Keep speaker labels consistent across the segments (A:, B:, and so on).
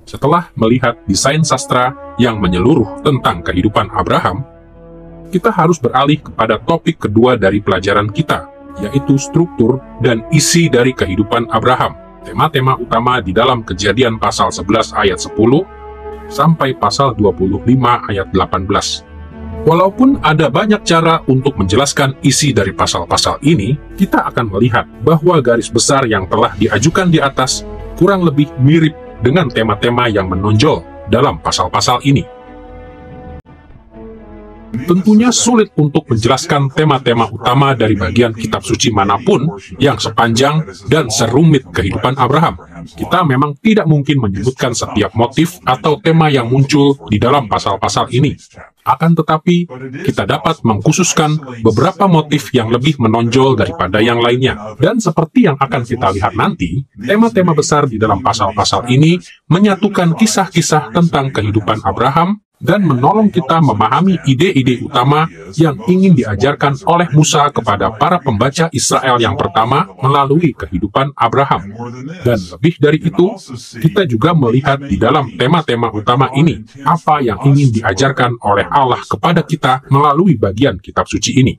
A: Setelah melihat desain sastra yang menyeluruh tentang kehidupan Abraham, kita harus beralih kepada topik kedua dari pelajaran kita, yaitu struktur dan isi dari kehidupan Abraham. Tema-tema utama di dalam Kejadian pasal 11 ayat 10 sampai pasal 25 ayat 18. Walaupun ada banyak cara untuk menjelaskan isi dari pasal-pasal ini, kita akan melihat bahwa garis besar yang telah diajukan di atas kurang lebih mirip dengan tema-tema yang menonjol dalam pasal-pasal ini. Tentunya sulit untuk menjelaskan tema-tema utama dari bagian kitab suci manapun yang sepanjang dan serumit kehidupan Abraham. Kita memang tidak mungkin menyebutkan setiap motif atau tema yang muncul di dalam pasal-pasal ini. Akan tetapi, kita dapat mengkhususkan beberapa motif yang lebih menonjol daripada yang lainnya. Dan seperti yang akan kita lihat nanti, tema-tema besar di dalam pasal-pasal ini menyatukan kisah-kisah tentang kehidupan Abraham dan menolong kita memahami ide-ide utama yang ingin diajarkan oleh Musa kepada para pembaca Israel yang pertama melalui kehidupan Abraham. Dan lebih dari itu, kita juga melihat di dalam tema-tema utama ini, apa yang ingin diajarkan oleh Allah kepada kita melalui bagian kitab suci ini.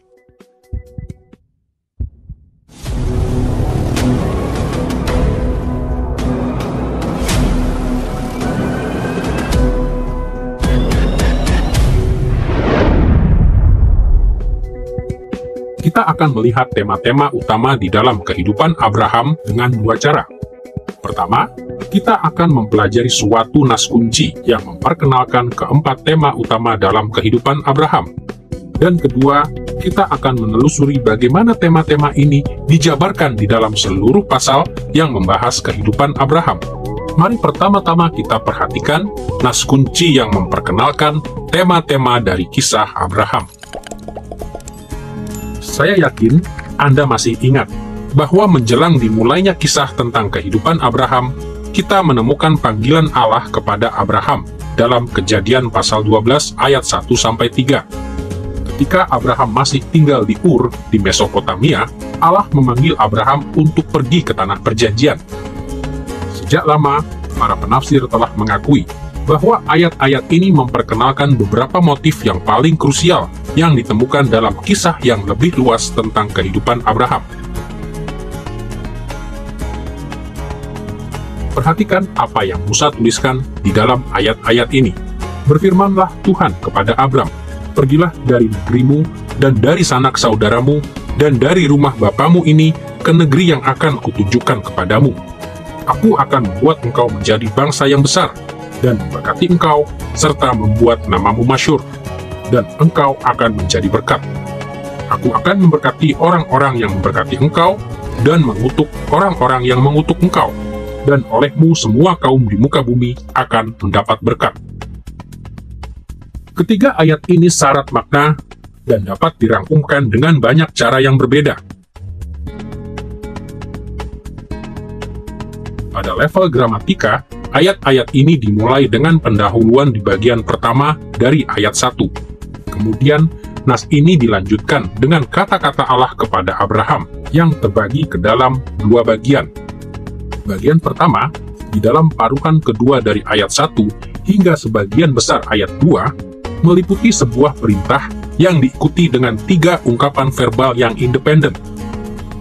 A: Kita akan melihat tema-tema utama di dalam kehidupan Abraham dengan dua cara. Pertama, kita akan mempelajari suatu nas kunci yang memperkenalkan keempat tema utama dalam kehidupan Abraham. Dan kedua, kita akan menelusuri bagaimana tema-tema ini dijabarkan di dalam seluruh pasal yang membahas kehidupan Abraham. Mari pertama-tama kita perhatikan nas kunci yang memperkenalkan tema-tema dari kisah Abraham. Saya yakin Anda masih ingat bahwa menjelang dimulainya kisah tentang kehidupan Abraham, kita menemukan panggilan Allah kepada Abraham dalam Kejadian pasal 12 ayat 1-3. Ketika Abraham masih tinggal di Ur di Mesopotamia, Allah memanggil Abraham untuk pergi ke tanah perjanjian. Sejak lama, para penafsir telah mengakui bahwa ayat-ayat ini memperkenalkan beberapa motif yang paling krusial yang ditemukan dalam kisah yang lebih luas tentang kehidupan Abraham. Perhatikan apa yang Musa tuliskan di dalam ayat-ayat ini. Berfirmanlah Tuhan kepada Abram, "Pergilah dari negerimu dan dari sanak saudaramu dan dari rumah bapamu ini ke negeri yang akan kutunjukkan kepadamu. Aku akan membuat engkau menjadi bangsa yang besar, dan memberkati engkau, serta membuat namamu masyhur, dan engkau akan menjadi berkat. Aku akan memberkati orang-orang yang memberkati engkau, dan mengutuk orang-orang yang mengutuk engkau, dan olehmu semua kaum di muka bumi akan mendapat berkat." Ketiga ayat ini syarat makna dan dapat dirangkumkan dengan banyak cara yang berbeda. Pada level gramatika, ayat-ayat ini dimulai dengan pendahuluan di bagian pertama dari ayat 1. Kemudian, nas ini dilanjutkan dengan kata-kata Allah kepada Abraham yang terbagi ke dalam dua bagian. Bagian pertama, di dalam paruhan kedua dari ayat 1 hingga sebagian besar ayat 2, meliputi sebuah perintah yang diikuti dengan 3 ungkapan verbal yang independen.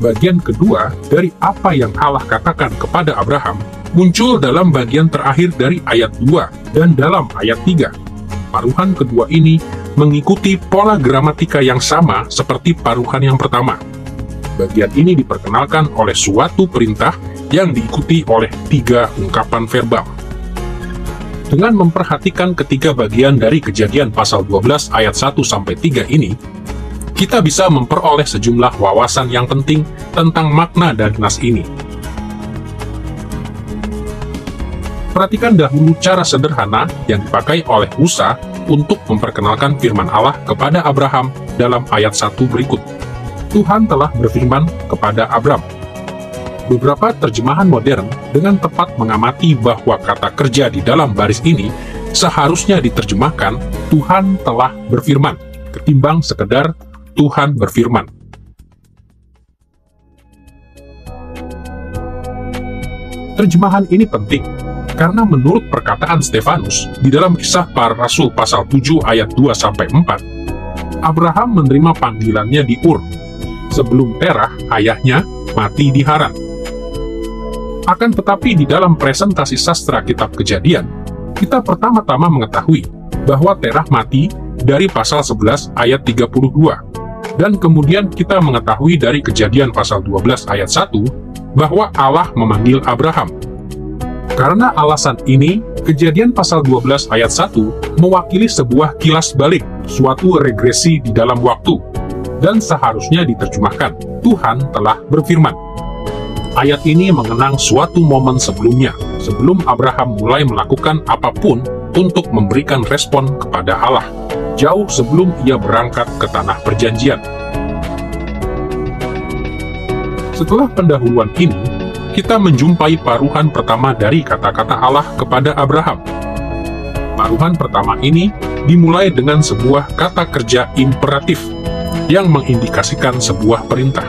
A: Bagian kedua dari apa yang Allah katakan kepada Abraham muncul dalam bagian terakhir dari ayat 2 dan dalam ayat 3. Paruhan kedua ini mengikuti pola gramatika yang sama seperti paruhan yang pertama. Bagian ini diperkenalkan oleh suatu perintah yang diikuti oleh 3 ungkapan verbal. Dengan memperhatikan ketiga bagian dari Kejadian pasal 12 ayat 1-3 ini, kita bisa memperoleh sejumlah wawasan yang penting tentang makna dari nas ini. Perhatikan dahulu cara sederhana yang dipakai oleh Musa untuk memperkenalkan firman Allah kepada Abraham dalam ayat 1 berikut. Tuhan telah berfirman kepada Abram. Beberapa terjemahan modern dengan tepat mengamati bahwa kata kerja di dalam baris ini seharusnya diterjemahkan Tuhan telah berfirman, ketimbang sekedar Tuhan berfirman. Terjemahan ini penting Karena menurut perkataan Stefanus di dalam Kisah Para Rasul pasal 7 ayat 2-4, Abraham menerima panggilannya di Ur, sebelum Terah, ayahnya, mati di Haran. Akan tetapi di dalam presentasi sastra kitab Kejadian, kita pertama-tama mengetahui bahwa Terah mati dari pasal 11 ayat 32, dan kemudian kita mengetahui dari Kejadian pasal 12 ayat 1, bahwa Allah memanggil Abraham. Karena alasan ini, Kejadian pasal 12 ayat 1 mewakili sebuah kilas balik, suatu regresi di dalam waktu, dan seharusnya diterjemahkan, Tuhan telah berfirman. Ayat ini mengenang suatu momen sebelumnya, sebelum Abraham mulai melakukan apapun untuk memberikan respon kepada Allah, jauh sebelum ia berangkat ke tanah perjanjian. Setelah pendahuluan ini, kita menjumpai paruhan pertama dari kata-kata Allah kepada Abraham. Paruhan pertama ini dimulai dengan sebuah kata kerja imperatif yang mengindikasikan sebuah perintah.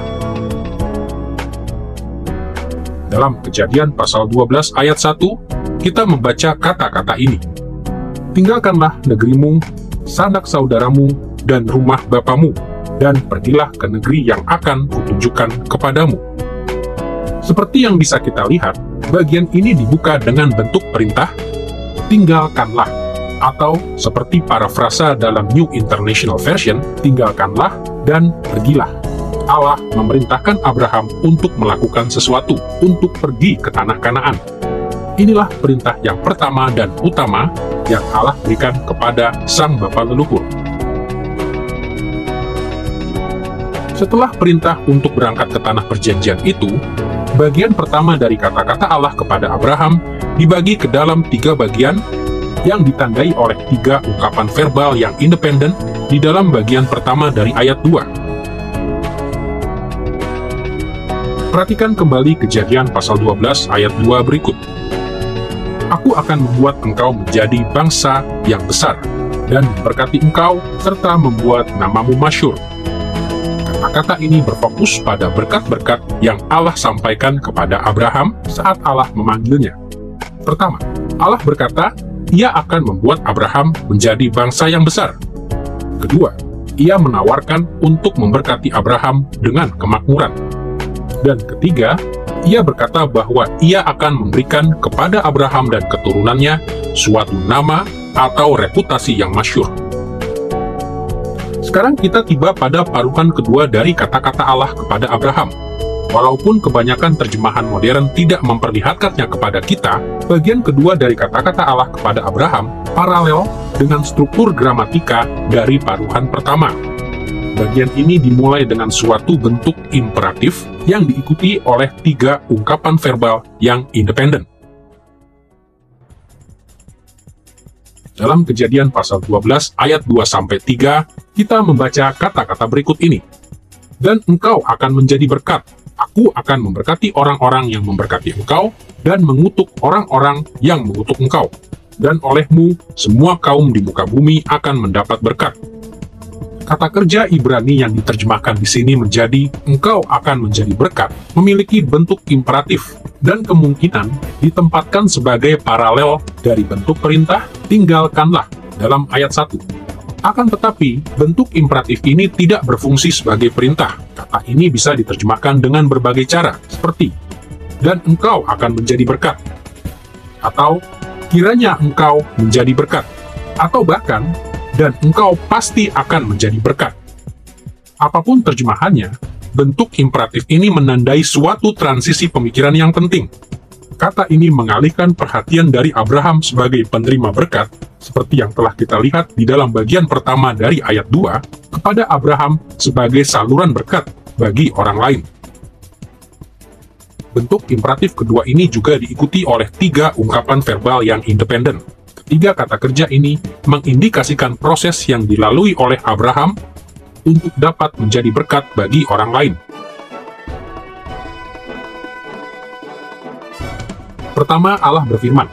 A: Dalam Kejadian pasal 12 ayat 1, kita membaca kata-kata ini. Tinggalkanlah negerimu, sanak saudaramu, dan rumah bapamu, dan pergilah ke negeri yang akan kutunjukkan kepadamu. Seperti yang bisa kita lihat, bagian ini dibuka dengan bentuk perintah, tinggalkanlah, atau seperti parafrasa dalam New International Version, tinggalkanlah dan pergilah. Allah memerintahkan Abraham untuk melakukan sesuatu, untuk pergi ke tanah Kanaan. Inilah perintah yang pertama dan utama yang Allah berikan kepada sang bapa leluhur. Setelah perintah untuk berangkat ke tanah perjanjian itu, bagian pertama dari kata-kata Allah kepada Abraham dibagi ke dalam 3 bagian yang ditandai oleh 3 ungkapan verbal yang independen di dalam bagian pertama dari ayat 2. Perhatikan kembali Kejadian pasal 12 ayat 2 berikut. Aku akan membuat engkau menjadi bangsa yang besar, dan memberkati engkau, serta membuat namamu masyhur. Kata-kata ini berfokus pada berkat-berkat yang Allah sampaikan kepada Abraham saat Allah memanggilnya. Pertama, Allah berkata, Ia akan membuat Abraham menjadi bangsa yang besar. Kedua, Ia menawarkan untuk memberkati Abraham dengan kemakmuran. Dan ketiga, Ia berkata bahwa Ia akan memberikan kepada Abraham dan keturunannya suatu nama atau reputasi yang masyhur. Sekarang kita tiba pada paruhan kedua dari kata-kata Allah kepada Abraham. Walaupun kebanyakan terjemahan modern tidak memperlihatkannya kepada kita, bagian kedua dari kata-kata Allah kepada Abraham paralel dengan struktur gramatika dari paruhan pertama. Bagian ini dimulai dengan suatu bentuk imperatif yang diikuti oleh 3 ungkapan verbal yang independen. Dalam Kejadian pasal 12 ayat 2-3, kita membaca kata-kata berikut ini. Dan engkau akan menjadi berkat. Aku akan memberkati orang-orang yang memberkati engkau, dan mengutuk orang-orang yang mengutuk engkau. Dan olehmu, semua kaum di muka bumi akan mendapat berkat. Kata kerja Ibrani yang diterjemahkan di sini menjadi engkau akan menjadi berkat memiliki bentuk imperatif dan kemungkinan ditempatkan sebagai paralel dari bentuk perintah tinggalkanlah dalam ayat 1. Akan tetapi, bentuk imperatif ini tidak berfungsi sebagai perintah. Kata ini bisa diterjemahkan dengan berbagai cara, seperti dan engkau akan menjadi berkat, atau kiranya engkau menjadi berkat, atau bahkan dan engkau pasti akan menjadi berkat. Apapun terjemahannya, bentuk imperatif ini menandai suatu transisi pemikiran yang penting. Kata ini mengalihkan perhatian dari Abraham sebagai penerima berkat, seperti yang telah kita lihat di dalam bagian pertama dari ayat 2, kepada Abraham sebagai saluran berkat bagi orang lain. Bentuk imperatif kedua ini juga diikuti oleh 3 ungkapan verbal yang independen. Ketiga kata kerja ini mengindikasikan proses yang dilalui oleh Abraham untuk dapat menjadi berkat bagi orang lain. Pertama, Allah berfirman,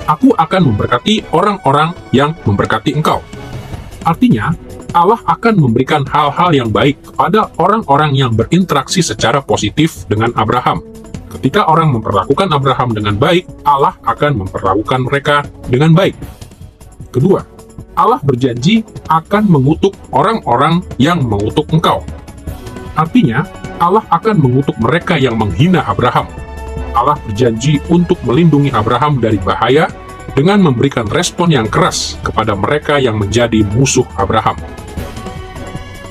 A: Aku akan memberkati orang-orang yang memberkati engkau. Artinya, Allah akan memberikan hal-hal yang baik kepada orang-orang yang berinteraksi secara positif dengan Abraham. Ketika orang memperlakukan Abraham dengan baik, Allah akan memperlakukan mereka dengan baik. Kedua, Allah berjanji akan mengutuk orang-orang yang mengutuk engkau. Artinya, Allah akan mengutuk mereka yang menghina Abraham. Allah berjanji untuk melindungi Abraham dari bahaya dengan memberikan respon yang keras kepada mereka yang menjadi musuh Abraham.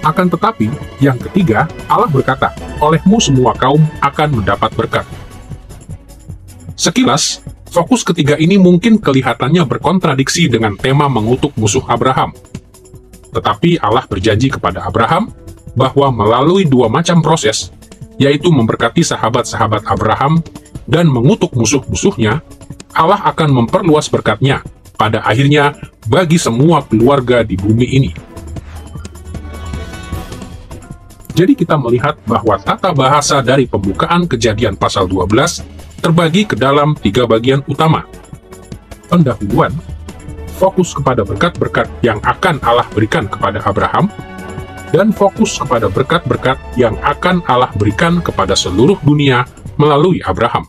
A: Akan tetapi, yang ketiga, Allah berkata, olehmu semua kaum akan mendapat berkat. Sekilas, fokus ketiga ini mungkin kelihatannya berkontradiksi dengan tema mengutuk musuh Abraham. Tetapi Allah berjanji kepada Abraham bahwa melalui dua macam proses, yaitu memberkati sahabat-sahabat Abraham dan mengutuk musuh-musuhnya, Allah akan memperluas berkat-Nya pada akhirnya bagi semua keluarga di bumi ini. Jadi kita melihat bahwa tata bahasa dari pembukaan Kejadian pasal 12 terbagi ke dalam tiga bagian utama. Pendahuluan, fokus kepada berkat-berkat yang akan Allah berikan kepada Abraham, dan fokus kepada berkat-berkat yang akan Allah berikan kepada seluruh dunia melalui Abraham.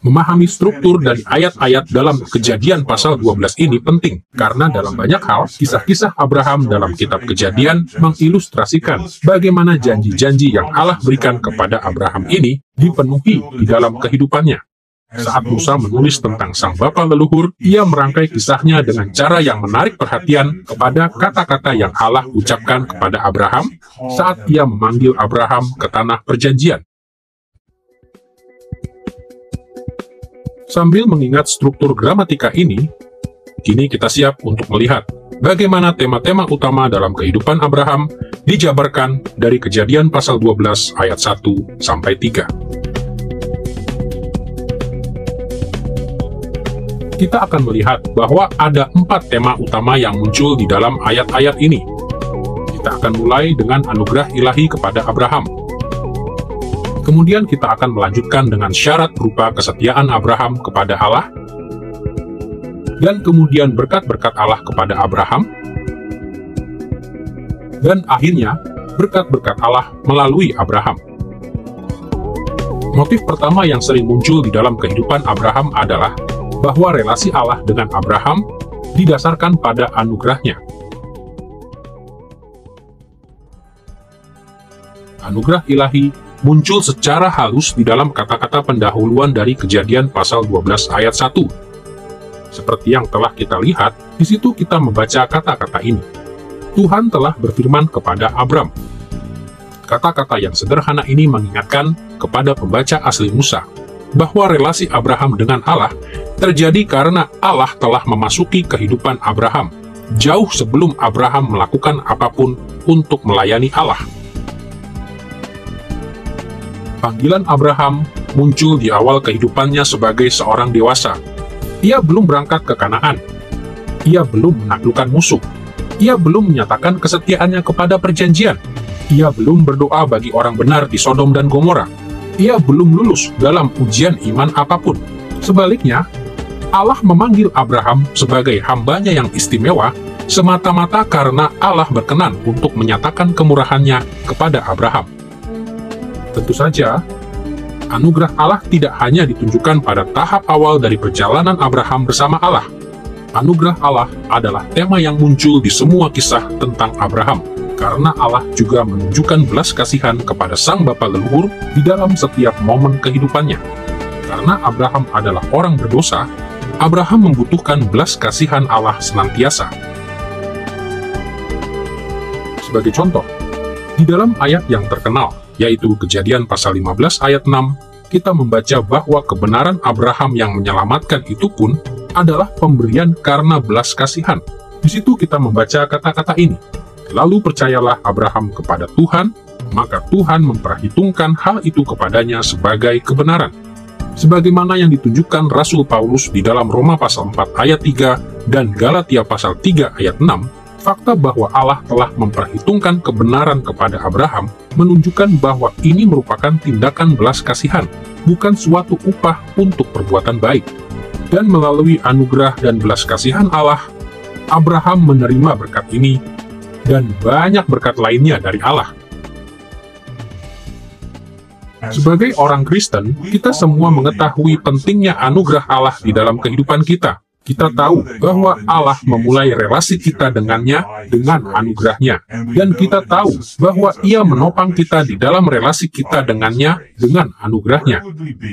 A: Memahami struktur dari ayat-ayat dalam Kejadian pasal 12 ini penting, karena dalam banyak hal, kisah-kisah Abraham dalam kitab Kejadian mengilustrasikan bagaimana janji-janji yang Allah berikan kepada Abraham ini dipenuhi di dalam kehidupannya. Saat Musa menulis tentang sang bapa leluhur, ia merangkai kisahnya dengan cara yang menarik perhatian kepada kata-kata yang Allah ucapkan kepada Abraham saat ia memanggil Abraham ke tanah perjanjian. Sambil mengingat struktur gramatika ini, kini kita siap untuk melihat bagaimana tema-tema utama dalam kehidupan Abraham dijabarkan dari Kejadian pasal 12 ayat 1 sampai 3. Kita akan melihat bahwa ada 4 tema utama yang muncul di dalam ayat-ayat ini. Kita akan mulai dengan anugerah ilahi kepada Abraham. Kemudian kita akan melanjutkan dengan syarat berupa kesetiaan Abraham kepada Allah, dan kemudian berkat-berkat Allah kepada Abraham, dan akhirnya berkat-berkat Allah melalui Abraham. Motif pertama yang sering muncul di dalam kehidupan Abraham adalah bahwa relasi Allah dengan Abraham didasarkan pada anugerahnya. Anugerah ilahi muncul secara halus di dalam kata-kata pendahuluan dari Kejadian pasal 12 ayat 1. Seperti yang telah kita lihat, di situ kita membaca kata-kata ini. Tuhan telah berfirman kepada Abram. Kata-kata yang sederhana ini mengingatkan kepada pembaca asli Musa bahwa relasi Abraham dengan Allah terjadi karena Allah telah memasuki kehidupan Abraham jauh sebelum Abraham melakukan apapun untuk melayani Allah. Panggilan Abraham muncul di awal kehidupannya sebagai seorang dewasa. Ia belum berangkat ke Kanaan. Ia belum menaklukkan musuh. Ia belum menyatakan kesetiaannya kepada perjanjian. Ia belum berdoa bagi orang benar di Sodom dan Gomora. Ia belum lulus dalam ujian iman apapun. Sebaliknya, Allah memanggil Abraham sebagai hambanya yang istimewa semata-mata karena Allah berkenan untuk menyatakan kemurahannya kepada Abraham. Tentu saja, anugerah Allah tidak hanya ditunjukkan pada tahap awal dari perjalanan Abraham bersama Allah. Anugerah Allah adalah tema yang muncul di semua kisah tentang Abraham, karena Allah juga menunjukkan belas kasihan kepada sang bapa leluhur di dalam setiap momen kehidupannya. Karena Abraham adalah orang berdosa, Abraham membutuhkan belas kasihan Allah senantiasa. Sebagai contoh, di dalam ayat yang terkenal, yaitu Kejadian pasal 15 ayat 6, kita membaca bahwa kebenaran Abraham yang menyelamatkan itu pun adalah pemberian karena belas kasihan. Di situ kita membaca kata-kata ini, lalu percayalah Abraham kepada Tuhan, maka Tuhan memperhitungkan hal itu kepadanya sebagai kebenaran. Sebagaimana yang ditunjukkan Rasul Paulus di dalam Roma pasal 4 ayat 3 dan Galatia pasal 3 ayat 6, fakta bahwa Allah telah memperhitungkan kebenaran kepada Abraham menunjukkan bahwa ini merupakan tindakan belas kasihan, bukan suatu upah untuk perbuatan baik. Dan melalui anugerah dan belas kasihan Allah, Abraham menerima berkat ini dan banyak berkat lainnya dari Allah. Sebagai orang Kristen, kita semua mengetahui pentingnya anugerah Allah di dalam kehidupan kita. Kita tahu bahwa Allah memulai relasi kita dengannya dengan anugerahnya. Dan kita tahu bahwa Ia menopang kita di dalam relasi kita dengannya dengan anugerahnya.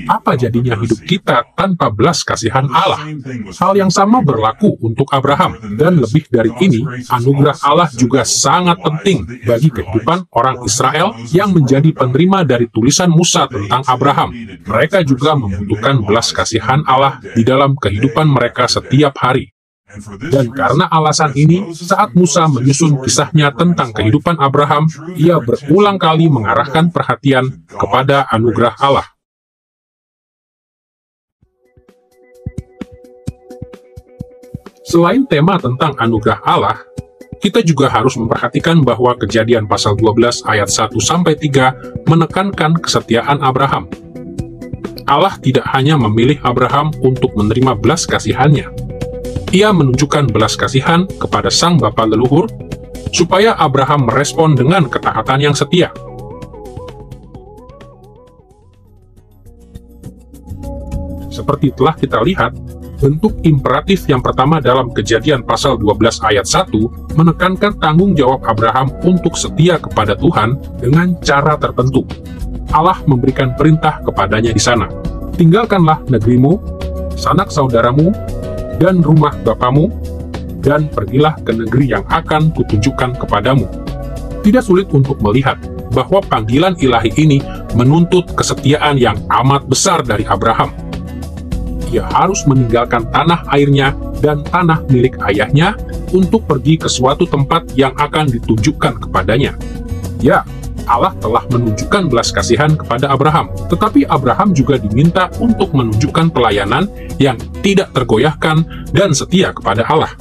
A: Apa jadinya hidup kita tanpa belas kasihan Allah? Hal yang sama berlaku untuk Abraham. Dan lebih dari ini, anugerah Allah juga sangat penting bagi kehidupan orang Israel yang menjadi penerima dari tulisan Musa tentang Abraham. Mereka juga membutuhkan belas kasihan Allah di dalam kehidupan mereka setiap hari. Dan karena alasan ini, saat Musa menyusun kisahnya tentang kehidupan Abraham, ia berulang kali mengarahkan perhatian kepada anugerah Allah. Selain tema tentang anugerah Allah, kita juga harus memperhatikan bahwa Kejadian pasal 12 ayat 1-3 menekankan kesetiaan Abraham. Allah tidak hanya memilih Abraham untuk menerima belas kasihannya. Ia menunjukkan belas kasihan kepada sang bapa leluhur, supaya Abraham merespon dengan ketaatan yang setia. Seperti telah kita lihat, bentuk imperatif yang pertama dalam Kejadian pasal 12 ayat 1 menekankan tanggung jawab Abraham untuk setia kepada Tuhan dengan cara tertentu. Allah memberikan perintah kepadanya di sana, "Tinggalkanlah negerimu, sanak saudaramu, dan rumah bapamu, dan pergilah ke negeri yang akan kutunjukkan kepadamu." Tidak sulit untuk melihat bahwa panggilan ilahi ini menuntut kesetiaan yang amat besar dari Abraham. Ia harus meninggalkan tanah airnya dan tanah milik ayahnya untuk pergi ke suatu tempat yang akan ditunjukkan kepadanya. Ya, Allah telah menunjukkan belas kasihan kepada Abraham, tetapi Abraham juga diminta untuk menunjukkan pelayanan yang tidak tergoyahkan dan setia kepada Allah.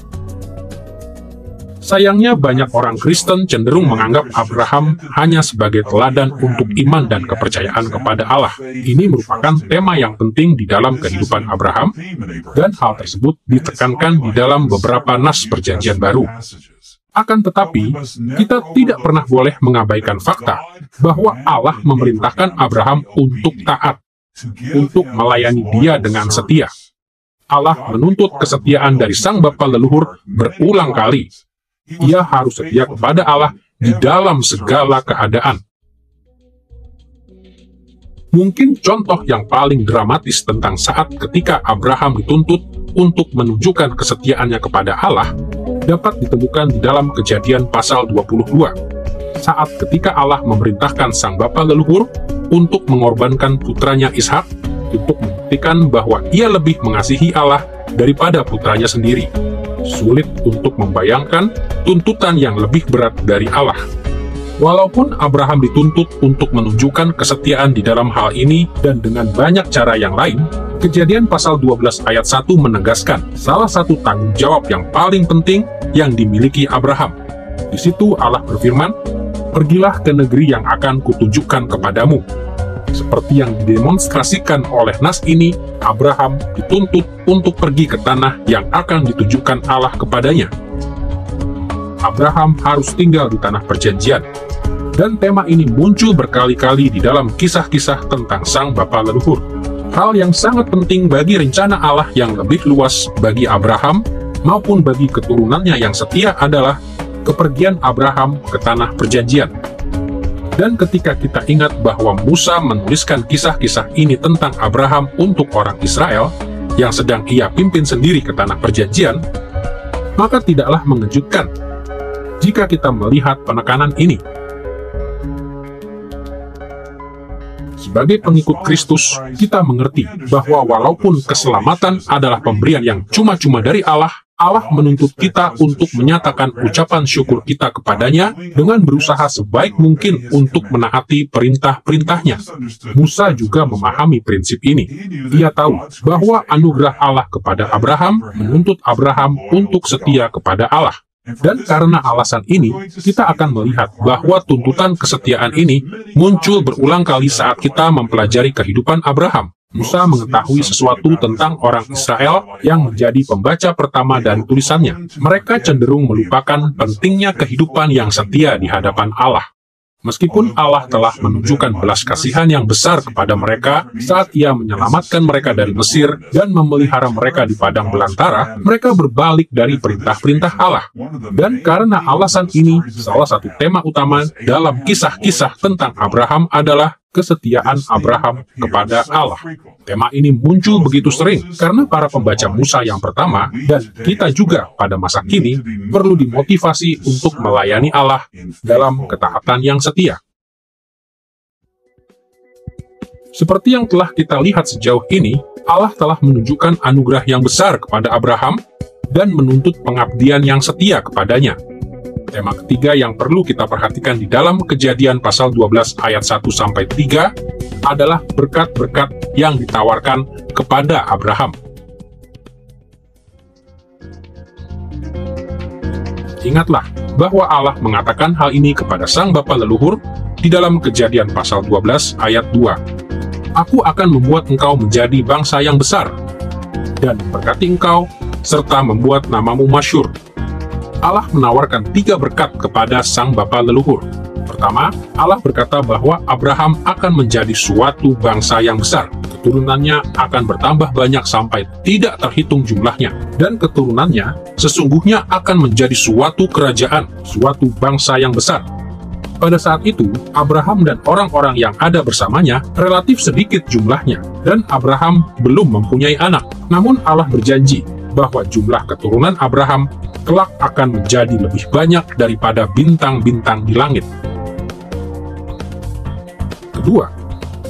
A: Sayangnya banyak orang Kristen cenderung menganggap Abraham hanya sebagai teladan untuk iman dan kepercayaan kepada Allah. Ini merupakan tema yang penting di dalam kehidupan Abraham, dan hal tersebut ditekankan di dalam beberapa nas Perjanjian Baru. Akan tetapi, kita tidak pernah boleh mengabaikan fakta bahwa Allah memerintahkan Abraham untuk taat, untuk melayani Dia dengan setia. Allah menuntut kesetiaan dari sang bapa leluhur berulang kali. Ia harus setia kepada Allah di dalam segala keadaan. Mungkin contoh yang paling dramatis tentang saat ketika Abraham dituntut untuk menunjukkan kesetiaannya kepada Allah dapat ditemukan di dalam Kejadian pasal 22, saat ketika Allah memerintahkan sang bapa leluhur untuk mengorbankan putranya Ishak untuk membuktikan bahwa ia lebih mengasihi Allah daripada putranya sendiri. Sulit untuk membayangkan tuntutan yang lebih berat dari Allah. Walaupun Abraham dituntut untuk menunjukkan kesetiaan di dalam hal ini dan dengan banyak cara yang lain, Kejadian pasal 12 ayat 1 menegaskan salah satu tanggung jawab yang paling penting yang dimiliki Abraham. Di situ Allah berfirman, "Pergilah ke negeri yang akan kutunjukkan kepadamu." Seperti yang didemonstrasikan oleh nas ini, Abraham dituntut untuk pergi ke tanah yang akan ditunjukkan Allah kepadanya. Abraham harus tinggal di tanah perjanjian. Dan tema ini muncul berkali-kali di dalam kisah-kisah tentang sang bapa leluhur. Hal yang sangat penting bagi rencana Allah yang lebih luas bagi Abraham maupun bagi keturunannya yang setia adalah kepergian Abraham ke tanah perjanjian. Dan ketika kita ingat bahwa Musa menuliskan kisah-kisah ini tentang Abraham untuk orang Israel yang sedang ia pimpin sendiri ke tanah perjanjian, maka tidaklah mengejutkan jika kita melihat penekanan ini. Sebagai pengikut Kristus, kita mengerti bahwa walaupun keselamatan adalah pemberian yang cuma-cuma dari Allah, Allah menuntut kita untuk menyatakan ucapan syukur kita kepadanya dengan berusaha sebaik mungkin untuk menaati perintah-perintahnya. Musa juga memahami prinsip ini. Ia tahu bahwa anugerah Allah kepada Abraham menuntut Abraham untuk setia kepada Allah. Dan karena alasan ini, kita akan melihat bahwa tuntutan kesetiaan ini muncul berulang kali saat kita mempelajari kehidupan Abraham. Musa mengetahui sesuatu tentang orang Israel yang menjadi pembaca pertama dari tulisannya. Mereka cenderung melupakan pentingnya kehidupan yang setia di hadapan Allah. Meskipun Allah telah menunjukkan belas kasihan yang besar kepada mereka saat Ia menyelamatkan mereka dari Mesir dan memelihara mereka di padang belantara, mereka berbalik dari perintah-perintah Allah. Dan karena alasan ini, salah satu tema utama dalam kisah-kisah tentang Abraham adalah kesetiaan Abraham kepada Allah. Tema ini muncul begitu sering karena para pembaca Musa yang pertama dan kita juga pada masa kini perlu dimotivasi untuk melayani Allah dalam ketaatan yang setia. Seperti yang telah kita lihat sejauh ini, Allah telah menunjukkan anugerah yang besar kepada Abraham dan menuntut pengabdian yang setia kepadanya. Tema ketiga yang perlu kita perhatikan di dalam Kejadian pasal 12 ayat 1-3 adalah berkat-berkat yang ditawarkan kepada Abraham. Ingatlah bahwa Allah mengatakan hal ini kepada sang bapa leluhur di dalam Kejadian pasal 12 ayat 2. Aku akan membuat engkau menjadi bangsa yang besar, dan memberkati engkau, serta membuat namamu masyhur. Allah menawarkan 3 berkat kepada sang bapa leluhur. Pertama, Allah berkata bahwa Abraham akan menjadi suatu bangsa yang besar. Keturunannya akan bertambah banyak sampai tidak terhitung jumlahnya. Dan keturunannya sesungguhnya akan menjadi suatu kerajaan, suatu bangsa yang besar. Pada saat itu, Abraham dan orang-orang yang ada bersamanya relatif sedikit jumlahnya, dan Abraham belum mempunyai anak. Namun Allah berjanji bahwa jumlah keturunan Abraham kelak akan menjadi lebih banyak daripada bintang-bintang di langit. Kedua,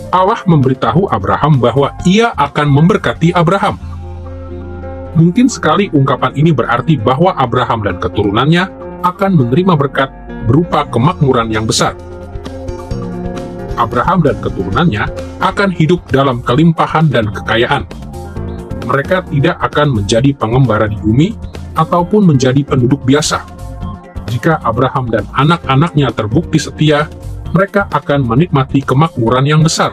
A: Allah memberitahu Abraham bahwa Ia akan memberkati Abraham. Mungkin sekali ungkapan ini berarti bahwa Abraham dan keturunannya akan menerima berkat berupa kemakmuran yang besar. Abraham dan keturunannya akan hidup dalam kelimpahan dan kekayaan. Mereka tidak akan menjadi pengembara di bumi ataupun menjadi penduduk biasa. Jika Abraham dan anak-anaknya terbukti setia, mereka akan menikmati kemakmuran yang besar.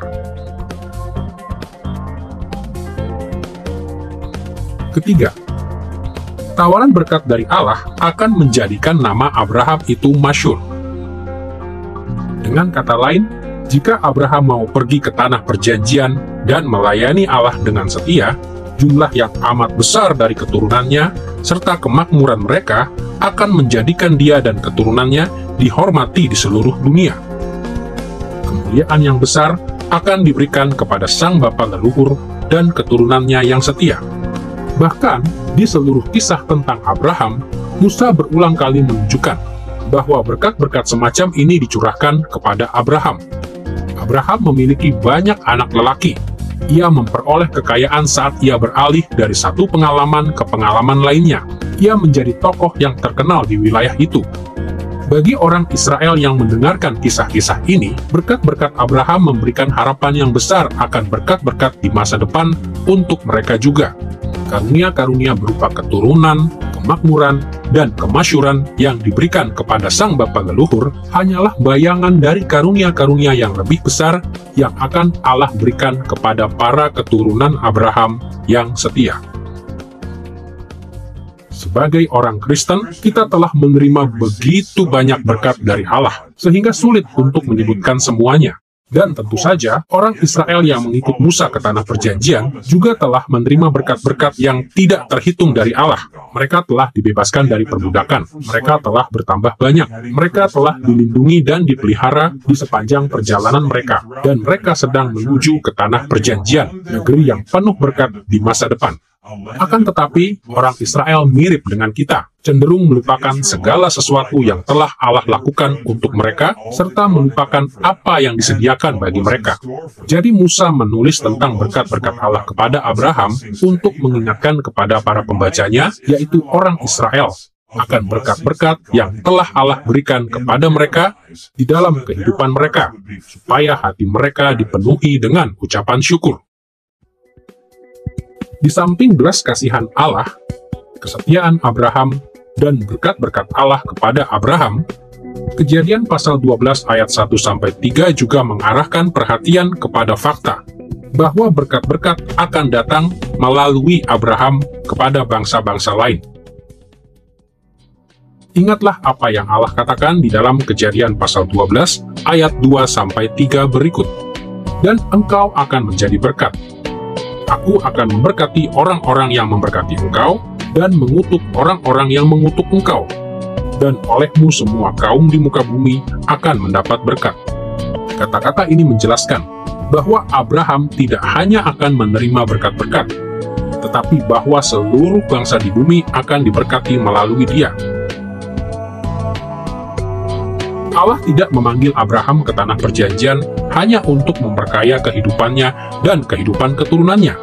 A: Ketiga, tawaran berkat dari Allah akan menjadikan nama Abraham itu masyhur. Dengan kata lain, jika Abraham mau pergi ke tanah perjanjian dan melayani Allah dengan setia, jumlah yang amat besar dari keturunannya serta kemakmuran mereka akan menjadikan dia dan keturunannya dihormati di seluruh dunia. Kemuliaan yang besar akan diberikan kepada sang bapa leluhur dan keturunannya yang setia. Bahkan, di seluruh kisah tentang Abraham, Musa berulang kali menunjukkan bahwa berkat-berkat semacam ini dicurahkan kepada Abraham. Abraham memiliki banyak anak lelaki. Ia memperoleh kekayaan saat ia beralih dari satu pengalaman ke pengalaman lainnya. Ia menjadi tokoh yang terkenal di wilayah itu. Bagi orang Israel yang mendengarkan kisah-kisah ini, berkat-berkat Abraham memberikan harapan yang besar akan berkat-berkat di masa depan untuk mereka juga. Karunia-karunia berupa keturunan, kemakmuran, dan kemasyhuran yang diberikan kepada sang bapa leluhur hanyalah bayangan dari karunia-karunia yang lebih besar yang akan Allah berikan kepada para keturunan Abraham yang setia. Sebagai orang Kristen, kita telah menerima begitu banyak berkat dari Allah, sehingga sulit untuk menyebutkan semuanya. Dan tentu saja, orang Israel yang mengikut Musa ke tanah perjanjian juga telah menerima berkat-berkat yang tidak terhitung dari Allah. Mereka telah dibebaskan dari perbudakan. Mereka telah bertambah banyak. Mereka telah dilindungi dan dipelihara di sepanjang perjalanan mereka. Dan mereka sedang menuju ke tanah perjanjian, negeri yang penuh berkat di masa depan. Akan tetapi, orang Israel mirip dengan kita, cenderung melupakan segala sesuatu yang telah Allah lakukan untuk mereka, serta melupakan apa yang disediakan bagi mereka. Jadi Musa menulis tentang berkat-berkat Allah kepada Abraham untuk mengingatkan kepada para pembacanya, yaitu orang Israel, akan berkat-berkat yang telah Allah berikan kepada mereka di dalam kehidupan mereka, supaya hati mereka dipenuhi dengan ucapan syukur. Di samping belas kasihan Allah, kesetiaan Abraham, dan berkat-berkat Allah kepada Abraham, Kejadian pasal 12 ayat 1-3 juga mengarahkan perhatian kepada fakta bahwa berkat-berkat akan datang melalui Abraham kepada bangsa-bangsa lain. Ingatlah apa yang Allah katakan di dalam Kejadian pasal 12 ayat 2-3 berikut. Dan engkau akan menjadi berkat. Aku akan memberkati orang-orang yang memberkati engkau, dan mengutuk orang-orang yang mengutuk engkau. Dan olehmu semua kaum di muka bumi akan mendapat berkat. Kata-kata ini menjelaskan bahwa Abraham tidak hanya akan menerima berkat-berkat, tetapi bahwa seluruh bangsa di bumi akan diberkati melalui dia. Allah tidak memanggil Abraham ke tanah perjanjian hanya untuk memperkaya kehidupannya dan kehidupan keturunannya.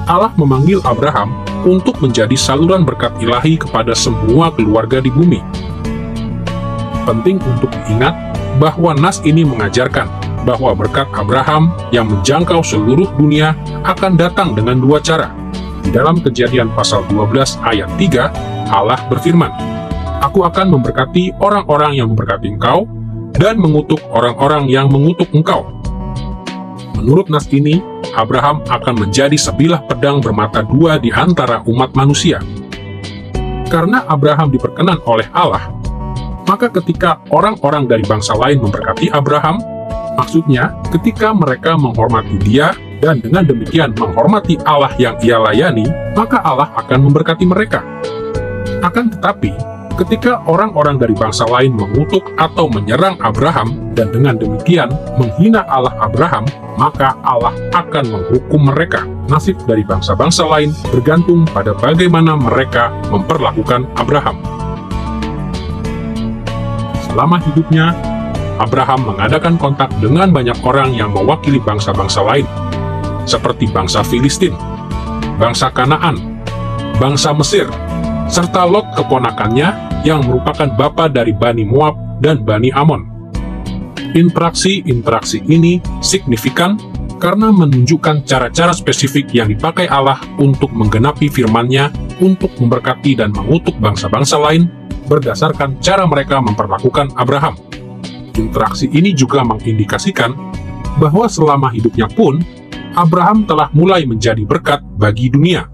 A: Allah memanggil Abraham untuk menjadi saluran berkat ilahi kepada semua keluarga di bumi. Penting untuk diingat bahwa nas ini mengajarkan bahwa berkat Abraham yang menjangkau seluruh dunia akan datang dengan dua cara. Di dalam Kejadian pasal 12 ayat 3, Allah berfirman, Aku akan memberkati orang-orang yang memberkati engkau, dan mengutuk orang-orang yang mengutuk engkau. Menurut nas ini, Abraham akan menjadi sebilah pedang bermata dua di antara umat manusia. Karena Abraham diperkenan oleh Allah, maka ketika orang-orang dari bangsa lain memberkati Abraham, maksudnya ketika mereka menghormati dia, dan dengan demikian menghormati Allah yang ia layani, maka Allah akan memberkati mereka. Akan tetapi, ketika orang-orang dari bangsa lain mengutuk atau menyerang Abraham, dan dengan demikian menghina Allah Abraham, maka Allah akan menghukum mereka. Nasib dari bangsa-bangsa lain bergantung pada bagaimana mereka memperlakukan Abraham. Selama hidupnya, Abraham mengadakan kontak dengan banyak orang yang mewakili bangsa-bangsa lain, seperti bangsa Filistin, bangsa Kanaan, bangsa Mesir, serta Lot keponakannya yang merupakan bapa dari Bani Moab dan Bani Amon. Interaksi-interaksi ini signifikan karena menunjukkan cara-cara spesifik yang dipakai Allah untuk menggenapi firman-Nya untuk memberkati dan mengutuk bangsa-bangsa lain berdasarkan cara mereka memperlakukan Abraham. Interaksi ini juga mengindikasikan bahwa selama hidupnya pun, Abraham telah mulai menjadi berkat bagi dunia.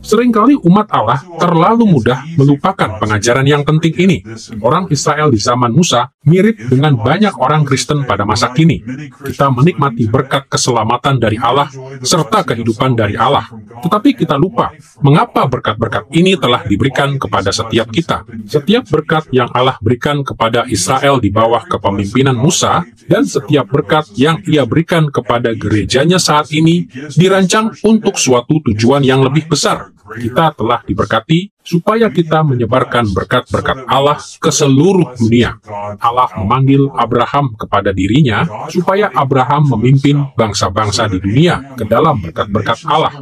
A: Seringkali umat Allah terlalu mudah melupakan pengajaran yang penting ini. Orang Israel di zaman Musa mirip dengan banyak orang Kristen pada masa kini. Kita menikmati berkat keselamatan dari Allah serta kehidupan dari Allah. Tetapi kita lupa mengapa berkat-berkat ini telah diberikan kepada setiap kita. Setiap berkat yang Allah berikan kepada Israel di bawah kepemimpinan Musa, dan setiap berkat yang ia berikan kepada gerejanya saat ini dirancang untuk suatu tujuan yang lebih besar. Kita telah diberkati supaya kita menyebarkan berkat-berkat Allah ke seluruh dunia. Allah memanggil Abraham kepada dirinya supaya Abraham memimpin bangsa-bangsa di dunia ke dalam berkat-berkat Allah.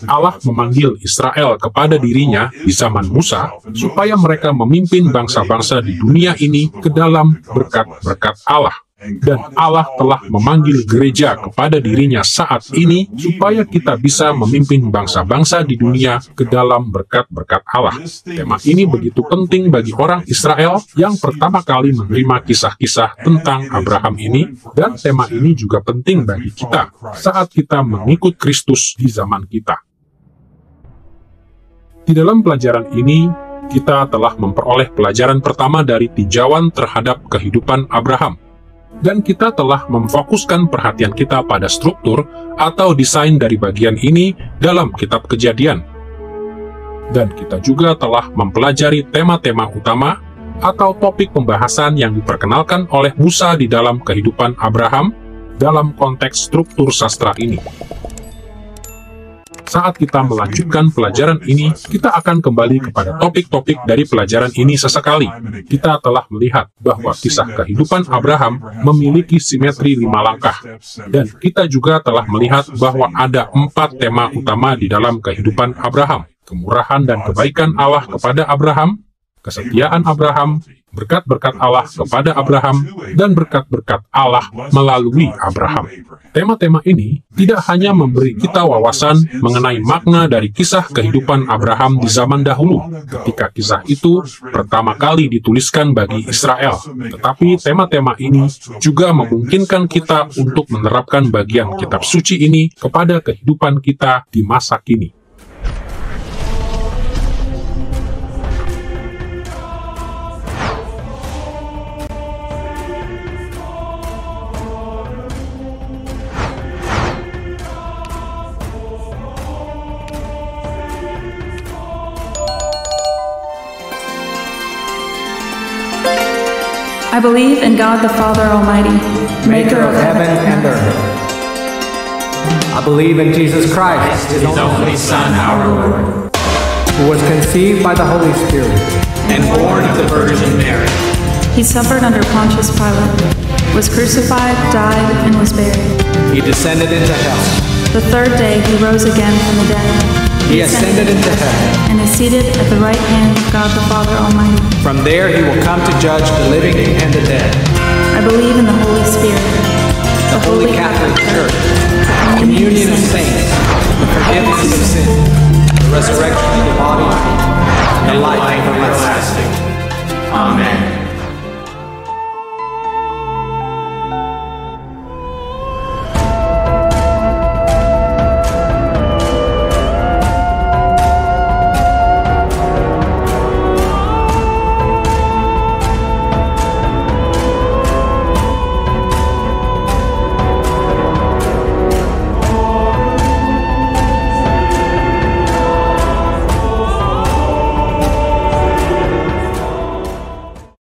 A: Allah memanggil Israel kepada dirinya di zaman Musa supaya mereka memimpin bangsa-bangsa di dunia ini ke dalam berkat-berkat Allah. Dan Allah telah memanggil gereja kepada dirinya saat ini supaya kita bisa memimpin bangsa-bangsa di dunia ke dalam berkat-berkat Allah. Tema ini begitu penting bagi orang Israel yang pertama kali menerima kisah-kisah tentang Abraham ini, dan tema ini juga penting bagi kita saat kita mengikut Kristus di zaman kita. Di dalam pelajaran ini, kita telah memperoleh pelajaran pertama dari tinjauan terhadap kehidupan Abraham. Dan kita telah memfokuskan perhatian kita pada struktur atau desain dari bagian ini dalam kitab Kejadian. Dan kita juga telah mempelajari tema-tema utama atau topik pembahasan yang diperkenalkan oleh Musa di dalam kehidupan Abraham dalam konteks struktur sastra ini. Saat kita melanjutkan pelajaran ini, kita akan kembali kepada topik-topik dari pelajaran ini sesekali. Kita telah melihat bahwa kisah kehidupan Abraham memiliki simetri 5 langkah. Dan kita juga telah melihat bahwa ada 4 tema utama di dalam kehidupan Abraham. Kemurahan dan kebaikan Allah kepada Abraham, kesetiaan Abraham, berkat-berkat Allah kepada Abraham, dan berkat-berkat Allah melalui Abraham. Tema-tema ini tidak hanya memberi kita wawasan mengenai makna dari kisah kehidupan Abraham di zaman dahulu, ketika kisah itu pertama kali dituliskan bagi Israel. Tetapi tema-tema ini juga memungkinkan kita untuk menerapkan bagian kitab suci ini kepada kehidupan kita di masa kini.
B: I believe in God the Father Almighty,
C: maker of heaven and earth. I believe in Jesus Christ, His only Son, our Lord, who was conceived by the Holy Spirit and born of the Virgin Mary.
B: He suffered under Pontius Pilate, was crucified, died, and was buried.
C: He descended into hell.
B: The third day he rose again from the dead.
C: He ascended into heaven
B: and is seated at the right hand of God the Father Almighty.
C: From there he will come to judge the living and the dead.
B: I believe in the Holy Spirit,
C: the Holy Catholic Church, the communion of saints, the forgiveness of sins, the resurrection of the body, and the life